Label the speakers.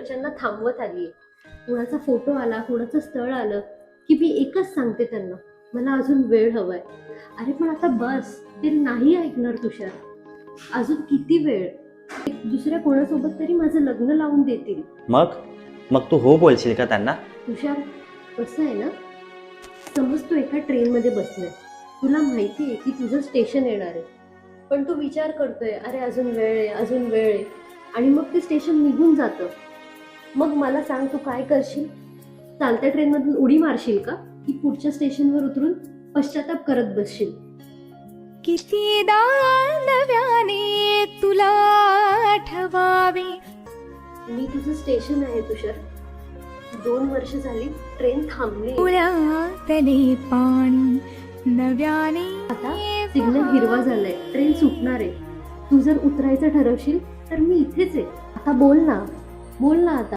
Speaker 1: घरच्यांना थांबवत आली. कुणाचा फोटो आला, कुणाचं स्थळ आलं की मी एकच सांगते त्यांना, मला अजून वेळ हवाय. अरे पण आता बस, ते नाही ऐकणार तुषार. अजून किती वेळ? दुसऱ्या कोणासोबत तरी माझं लग्न लावून देतील.
Speaker 2: मग मग तू हो बोलशील का त्यांना?
Speaker 1: तुषार, कसं आहे ना, समज तू एका ट्रेनमध्ये बसलाय, तुला माहिती आहे की तुझं स्टेशन येणार आहे, पण तू विचार करतोय अरे अजून वेळ आहे, अजून वेळ आहे, आणि मग ते स्टेशन निघून जातं. मग मला सांग, तू काय करशील? चालत्या ट्रेनमधून उडी मारशील का, की पुढच्या स्टेशनवर उतरून पश्चाताप करत बसशील?
Speaker 3: कितीदा नव्याने तुला आठवावे.
Speaker 1: मी तुझं स्टेशन आहे तुषार. 2 वर्ष झाली ट्रेन थांबली.
Speaker 3: पुण्यातले पाणी नव्याने
Speaker 1: आता सिग्नल हिरवा झालाय, ट्रेन सुटणार आहे. तू जर उतरायचं ठरवशील तर मी इथेच आहे. आता बोल ना, बोल ना आता.